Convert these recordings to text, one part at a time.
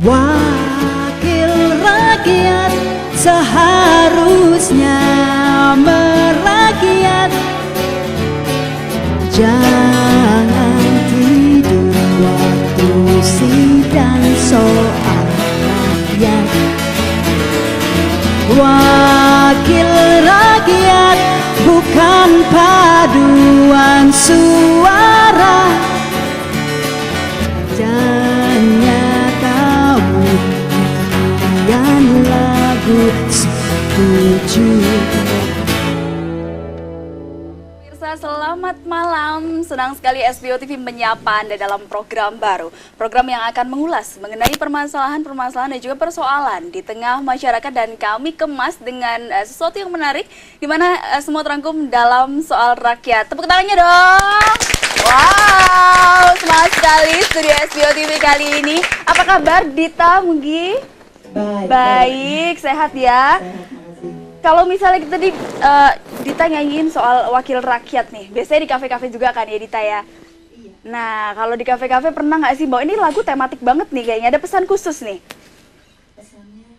Wakil rakyat seharusnya merakyat, jangan tidur waktu sidang soal rakyat. Wakil rakyat bukan paduan suara, Pemirsa, selamat malam. Senang sekali SBO TV menyapa Anda dalam program baru. Program yang akan mengulas mengenai permasalahan-permasalahan dan juga persoalan di tengah masyarakat, dan kami kemas dengan sesuatu yang menarik di mana semua terangkum dalam soal rakyat. Tepuk tangannya dong. Wow, semangat sekali studio SBO TV kali ini. Apa kabar Dita, Mugi? Baik, sehat ya. Kalau misalnya kita Dita nyanyiin soal wakil rakyat nih, biasanya di kafe-kafe juga kan ya Dita ya? Iya. Nah, kalau di kafe-kafe pernah nggak sih bahwa ini lagu tematik banget nih, kayaknya ada pesan khusus nih? Pesannya,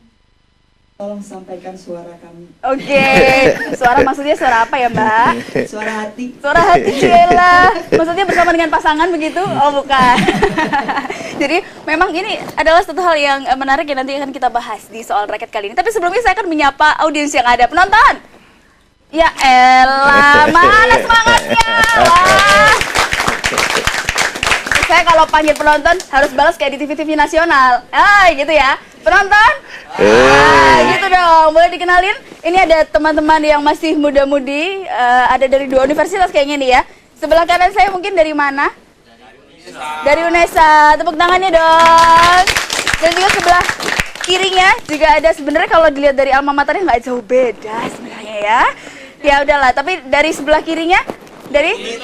tolong sampaikan suara kami. Oke, suara maksudnya suara apa ya Mbak? Suara hati. Suara hati, lah. Maksudnya bersama dengan pasangan begitu? Oh bukan. Jadi memang ini adalah satu hal yang menarik yang nanti akan kita bahas di soal rakyat kali ini. Tapi sebelumnya saya akan menyapa audiens yang ada. Penonton! Ya elah, mana semangatnya? Wah. Saya kalau panggil penonton harus balas kayak di TV-TV nasional. Gitu ya. Penonton? Gitu dong. Boleh dikenalin? Ini ada teman-teman yang masih muda-mudi. Ada dari 2 universitas kayaknya nih ya. Sebelah kanan saya mungkin dari mana? Dari UNESA, tepuk tangannya dong. Dan juga sebelah kirinya juga ada, sebenarnya kalau dilihat dari alma maternya nggak jauh beda sebenarnya ya. Ya udahlah, tapi dari sebelah kirinya dari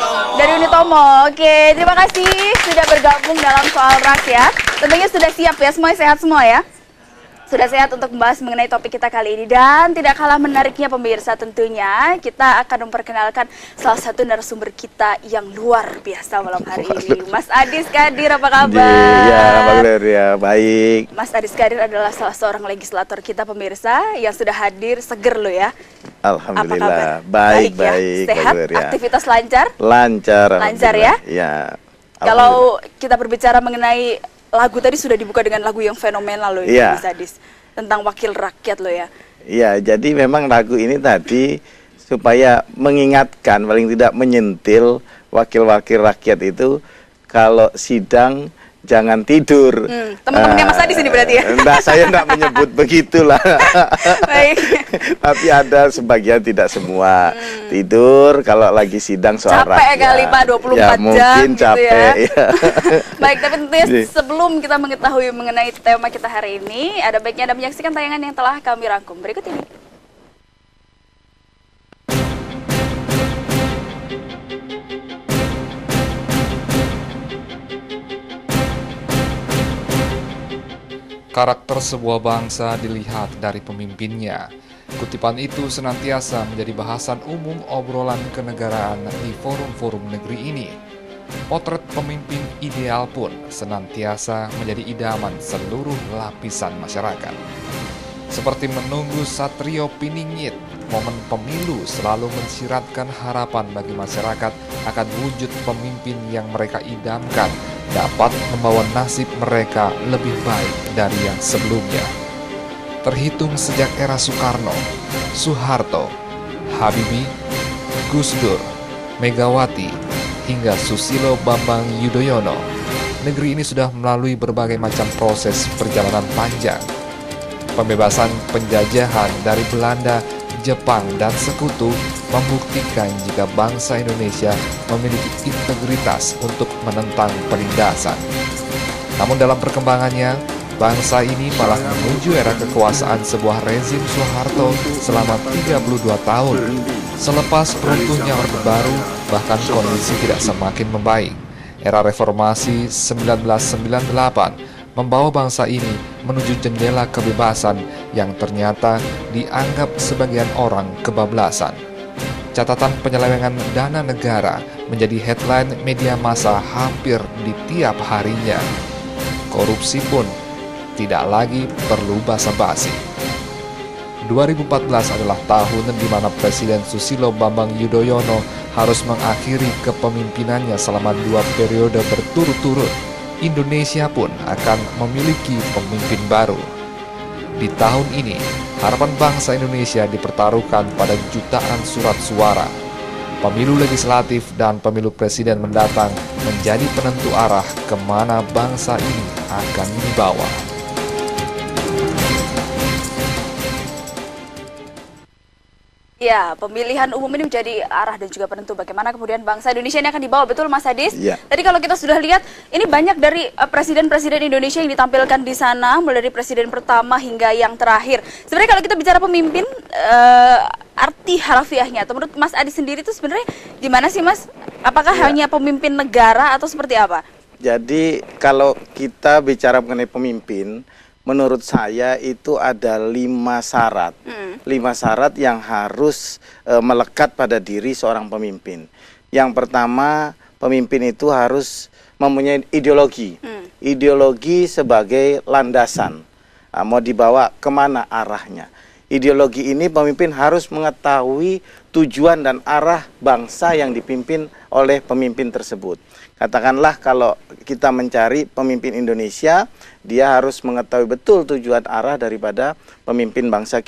Unitomo. Oke, terima kasih sudah bergabung dalam soal rakyat. Tentunya sudah siap ya, semuanya sehat semua ya. Sudah sehat untuk membahas mengenai topik kita kali ini. Dan tidak kalah menariknya pemirsa, tentunya kita akan memperkenalkan salah satu narasumber kita yang luar biasa malam hari ini. Mas Adis Kadir, apa kabar? Ya, Bang ya, baik. Mas Adis Kadir adalah salah seorang legislator kita pemirsa yang sudah hadir, seger lo ya. Alhamdulillah, baik. Ya? Sehat, aktivitas lancar? Lancar ya? Ya. Kalau kita berbicara mengenai lagu tadi sudah dibuka dengan lagu yang fenomenal loh ini, Mas Adis, tentang wakil rakyat loh ya. Iya, jadi memang lagu ini tadi supaya mengingatkan, paling tidak menyentil wakil-wakil rakyat itu kalau sidang jangan tidur. Teman-temannya Mas Adis ini berarti ya? Enggak, saya enggak menyebut begitulah. Baik. Tapi ada sebagian, tidak semua tidur kalau lagi sidang soal rakyat. Capek kali Pak, 24 ya, jam mungkin gitu capek, ya. Baik, tapi tentunya sebelum kita mengetahui mengenai tema kita hari ini, ada baiknya Anda menyaksikan tayangan yang telah kami rangkum berikut ini. Karakter sebuah bangsa dilihat dari pemimpinnya. Kutipan itu senantiasa menjadi bahasan umum obrolan kenegaraan di forum-forum negeri ini. Potret pemimpin ideal pun senantiasa menjadi idaman seluruh lapisan masyarakat. Seperti menunggu Satrio Piningit, momen pemilu selalu mensiratkan harapan bagi masyarakat akan wujud pemimpin yang mereka idamkan dapat membawa nasib mereka lebih baik dari yang sebelumnya. Terhitung sejak era Soekarno, Soeharto, Habibie, Gus Dur, Megawati, hingga Susilo Bambang Yudhoyono, negeri ini sudah melalui berbagai macam proses perjalanan panjang. Pembebasan penjajahan dari Belanda, Jepang, dan sekutu membuktikan jika bangsa Indonesia memiliki integritas untuk menentang penindasan. Namun dalam perkembangannya, bangsa ini malah menuju era kekuasaan sebuah rezim Soeharto selama 32 tahun. Selepas runtuhnya Orde Baru, bahkan kondisi tidak semakin membaik. Era reformasi 1998 membawa bangsa ini menuju jendela kebebasan yang ternyata dianggap sebagian orang kebablasan. Catatan penyelewengan dana negara menjadi headline media massa hampir di tiap harinya. Korupsi pun tidak lagi perlu basa-basi. 2014 adalah tahun di mana Presiden Susilo Bambang Yudhoyono harus mengakhiri kepemimpinannya selama 2 periode berturut-turut. Indonesia pun akan memiliki pemimpin baru. Di tahun ini, harapan bangsa Indonesia dipertaruhkan pada jutaan surat suara. Pemilu legislatif dan pemilu presiden mendatang menjadi penentu arah kemana bangsa ini akan dibawa. Ya, pemilihan umum ini menjadi arah dan juga penentu bagaimana kemudian bangsa Indonesia ini akan dibawa, betul Mas Adis? Ya. Tadi kalau kita sudah lihat, ini banyak dari presiden-presiden Indonesia yang ditampilkan di sana, mulai dari presiden pertama hingga yang terakhir. Sebenarnya kalau kita bicara pemimpin, arti harafiahnya, atau menurut Mas Adis sendiri itu sebenarnya gimana sih Mas? Apakah hanya pemimpin negara atau seperti apa? Jadi kalau kita bicara mengenai pemimpin, menurut saya itu ada 5 syarat. 5 syarat yang harus melekat pada diri seorang pemimpin. Yang pertama, pemimpin itu harus mempunyai ideologi. Ideologi sebagai landasan. Mau dibawa kemana arahnya. Ideologi ini pemimpin harus mengetahui tujuan dan arah bangsa yang dipimpin oleh pemimpin tersebut. Katakanlah kalau kita mencari pemimpin Indonesia, dia harus mengetahui betul tujuan arah daripada pemimpin bangsa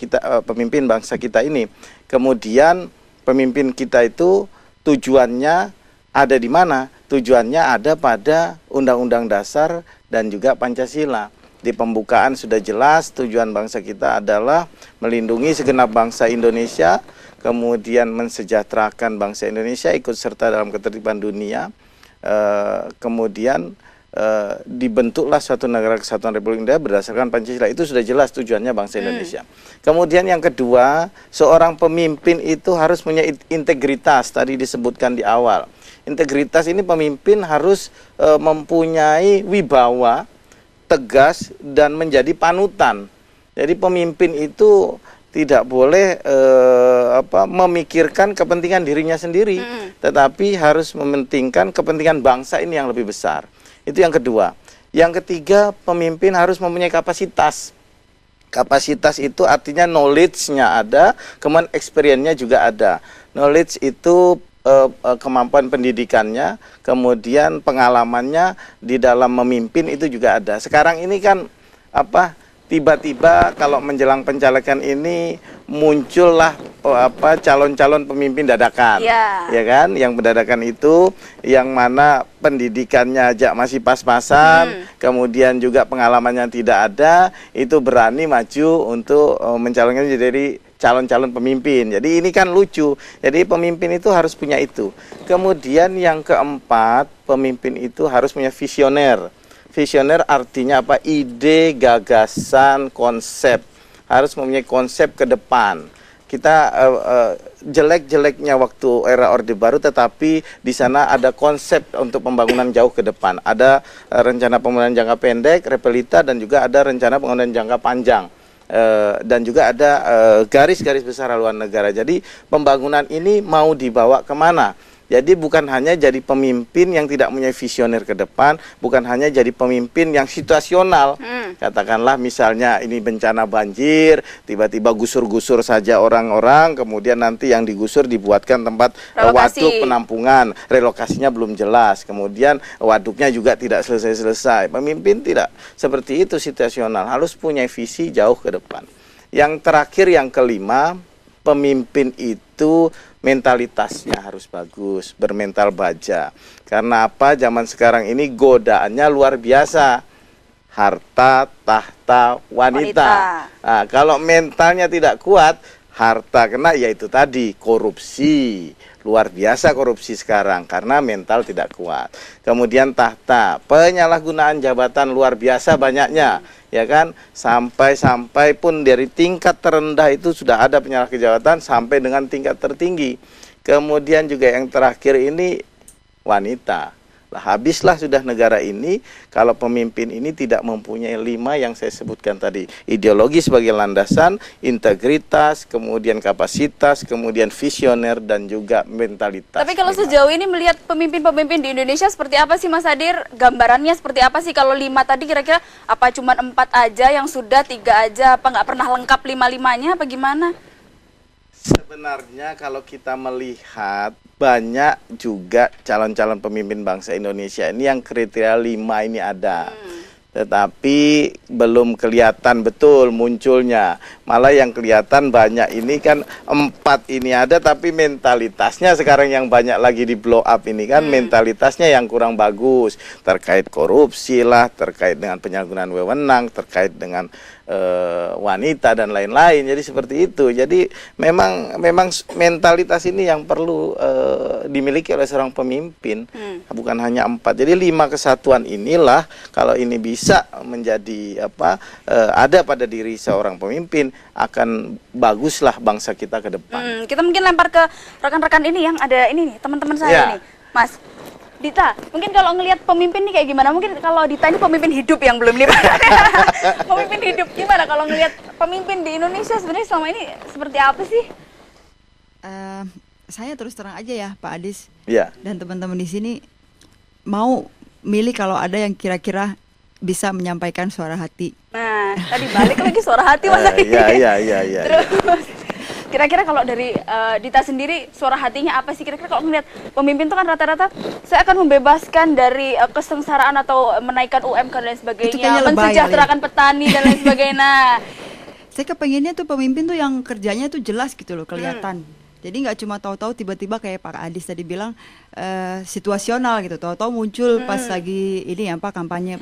kita ini. Kemudian pemimpin kita itu tujuannya ada di mana? Tujuannya ada pada Undang-Undang Dasar dan juga Pancasila. Di pembukaan sudah jelas tujuan bangsa kita adalah melindungi segenap bangsa Indonesia, kemudian mensejahterakan bangsa Indonesia ikut serta dalam ketertiban dunia. Kemudian dibentuklah suatu negara kesatuan Republik Indonesia berdasarkan Pancasila. Itu sudah jelas tujuannya bangsa Indonesia. Kemudian yang kedua, seorang pemimpin itu harus punya integritas, tadi disebutkan di awal. Integritas ini pemimpin harus mempunyai wibawa, tegas, dan menjadi panutan. Jadi pemimpin itu tidak boleh memikirkan kepentingan dirinya sendiri, tetapi harus mementingkan kepentingan bangsa ini yang lebih besar. Itu yang kedua. Yang ketiga, pemimpin harus mempunyai kapasitas. Kapasitas itu artinya knowledge-nya ada, kemudian experience-nya juga ada. Knowledge itu kemampuan pendidikannya, kemudian pengalamannya di dalam memimpin itu juga ada. Sekarang ini kan tiba-tiba kalau menjelang pencalekan ini muncullah calon-calon pemimpin dadakan, ya kan? Yang dadakan itu yang mana pendidikannya aja masih pas-pasan, kemudian juga pengalamannya tidak ada, itu berani maju untuk mencalonkan jadi calon-calon pemimpin. Jadi ini kan lucu. Jadi pemimpin itu harus punya itu. Kemudian yang keempat, pemimpin itu harus punya visioner. Visioner artinya apa? Ide, gagasan, konsep. Harus mempunyai konsep ke depan. Kita jelek-jeleknya waktu era Orde Baru, tetapi di sana ada konsep untuk pembangunan jauh ke depan. Ada rencana pembangunan jangka pendek, repelita, dan juga ada rencana pembangunan jangka panjang. Dan juga ada garis-garis besar haluan negara. Jadi pembangunan ini mau dibawa kemana? Jadi bukan hanya jadi pemimpin yang tidak punya visioner ke depan, bukan hanya jadi pemimpin yang situasional. Katakanlah misalnya ini bencana banjir, tiba-tiba gusur-gusur saja orang-orang, kemudian nanti yang digusur dibuatkan tempat waduk penampungan, relokasinya belum jelas, kemudian waduknya juga tidak selesai-selesai. Pemimpin tidak seperti itu, situasional, harus punya visi jauh ke depan. Yang terakhir, yang kelima, pemimpin itu mentalitasnya harus bagus, bermental baja. Karena apa? Zaman sekarang ini godaannya luar biasa. Harta, tahta, wanita. Nah, kalau mentalnya tidak kuat, harta kena, yaitu tadi korupsi. Luar biasa korupsi sekarang karena mental tidak kuat. Kemudian tahta, penyalahgunaan jabatan luar biasa banyaknya, ya kan? Sampai pun dari tingkat terendah itu sudah ada penyalahgunaan jabatan sampai dengan tingkat tertinggi. Kemudian juga yang terakhir ini wanita. Habislah sudah negara ini kalau pemimpin ini tidak mempunyai 5 yang saya sebutkan tadi. Ideologi sebagai landasan, integritas, kemudian kapasitas, kemudian visioner, dan juga mentalitas. Tapi kalau sejauh ini melihat pemimpin-pemimpin di Indonesia seperti apa sih Mas Hadir? Gambarannya seperti apa sih? Kalau 5 tadi kira-kira apa cuma 4 aja yang sudah, 3 aja, apa nggak pernah lengkap 5-5-nya apa gimana? Sebenarnya kalau kita melihat banyak juga calon-calon pemimpin bangsa Indonesia ini yang kriteria 5 ini ada. Tetapi belum kelihatan betul munculnya. Malah yang kelihatan banyak ini kan 4 ini ada, tapi mentalitasnya sekarang yang banyak lagi di blow up ini kan mentalitasnya yang kurang bagus. Terkait korupsi lah, terkait dengan penyalahgunaan wewenang, terkait dengan wanita dan lain-lain. Jadi seperti itu. Jadi memang mentalitas ini yang perlu dimiliki oleh seorang pemimpin, bukan hanya 4. Jadi 5 kesatuan inilah kalau ini bisa menjadi ada pada diri seorang pemimpin, akan baguslah bangsa kita ke depan. Kita mungkin lempar ke rekan-rekan ini yang ada ini nih, teman-teman saya nih, Mas Dita, mungkin kalau ngelihat pemimpin nih kayak gimana? Mungkin kalau Dita ini pemimpin hidup yang belum 5. Pemimpin hidup gimana kalau ngelihat pemimpin di Indonesia sebenarnya selama ini seperti apa sih? Saya terus terang aja ya Pak Adis dan teman-teman di sini mau milih kalau ada yang kira-kira bisa menyampaikan suara hati. Nah, tadi balik lagi suara hati Mas Adis. Iya. Terus kira-kira kalau dari Dita sendiri suara hatinya apa sih? Kira-kira kalau melihat pemimpin itu kan rata-rata saya akan membebaskan dari kesengsaraan atau menaikkan UMK dan lain sebagainya, mensejahterakan petani dan lain sebagainya. Nah, saya kepengennya tuh pemimpin tuh yang kerjanya tuh jelas gitu loh, kelihatan. Jadi nggak cuma tahu-tahu tiba-tiba kayak Pak Adis tadi bilang situasional gitu, tahu-tahu muncul pas lagi ini kampanye.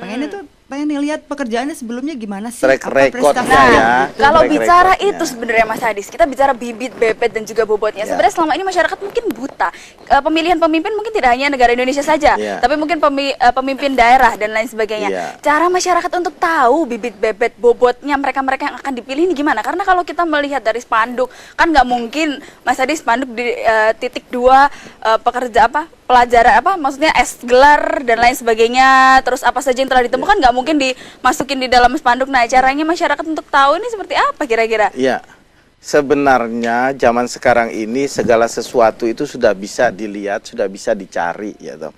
Pengen lihat pekerjaannya sebelumnya gimana sih, track recordnya ya. Kalau bicara itu sebenarnya Mas Adis, kita bicara bibit, bebet dan juga bobotnya. Sebenarnya selama ini masyarakat mungkin buta. Pemilihan pemimpin mungkin tidak hanya negara Indonesia saja, tapi mungkin pemimpin daerah dan lain sebagainya. Cara masyarakat untuk tahu bibit, bebet, bobotnya mereka-mereka yang akan dipilih ini gimana? Karena kalau kita melihat dari spanduk, kan nggak mungkin Mas Adis spanduk di titik 2 pelajaran maksudnya gelar dan lain sebagainya, terus apa saja yang telah ditemukan nggak mungkin dimasukin di dalam spanduk. Nah, caranya masyarakat untuk tahu ini seperti apa kira-kira? Iya, sebenarnya zaman sekarang ini segala sesuatu itu sudah bisa dilihat, sudah bisa dicari ya toh.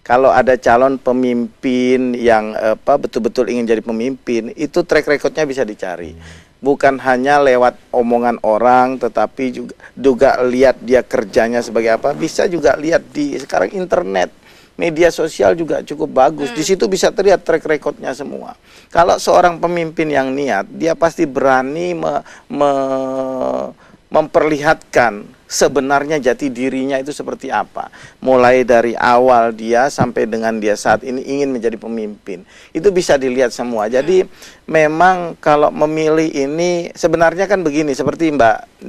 Kalau ada calon pemimpin yang betul-betul ingin jadi pemimpin, itu track recordnya bisa dicari. Bukan hanya lewat omongan orang, tetapi juga lihat dia kerjanya sebagai apa. Bisa juga lihat di sekarang internet, media sosial juga cukup bagus. Di situ bisa terlihat track recordnya semua. Kalau seorang pemimpin yang niat, dia pasti berani memperlihatkan sebenarnya jati dirinya itu seperti apa. Mulai dari awal dia sampai dengan dia saat ini ingin menjadi pemimpin. Itu bisa dilihat semua. Jadi memang kalau memilih ini sebenarnya kan begini, seperti Mbak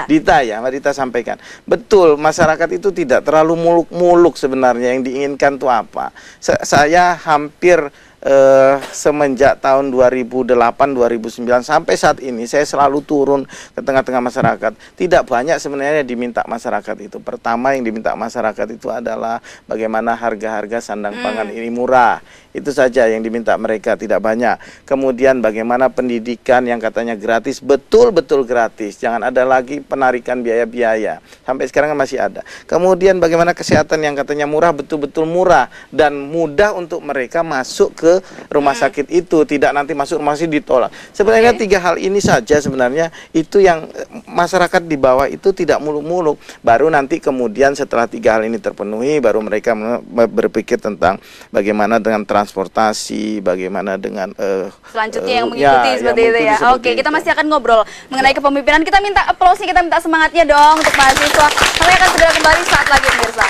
Dita ya, Mbak Dita sampaikan. Betul, masyarakat itu tidak terlalu muluk-muluk sebenarnya, yang diinginkan itu apa. Saya hampir semenjak tahun 2008-2009 sampai saat ini saya selalu turun ke tengah-tengah masyarakat. Tidak banyak sebenarnya yang diminta masyarakat itu. Pertama yang diminta masyarakat itu adalah bagaimana harga-harga sandang pangan ini murah. Itu saja yang diminta mereka, tidak banyak. Kemudian bagaimana pendidikan yang katanya gratis, betul-betul gratis. Jangan ada lagi penarikan biaya-biaya. Sampai sekarang masih ada. Kemudian bagaimana kesehatan yang katanya murah, betul-betul murah. Dan mudah untuk mereka masuk ke rumah sakit itu. Tidak nanti masuk rumah sakit ditolak. Sebenarnya 3 hal ini saja sebenarnya itu yang masyarakat di bawah itu tidak muluk-muluk. Baru nanti kemudian setelah 3 hal ini terpenuhi, baru mereka berpikir tentang bagaimana dengan transportasi, bagaimana dengan selanjutnya yang mengikuti seperti itu ya. Oke, kita masih akan ngobrol mengenai kepemimpinan. Kita minta aplausnya, kita minta semangatnya dong untuk mahasiswa. Kami akan segera kembali saat lagi pemirsa.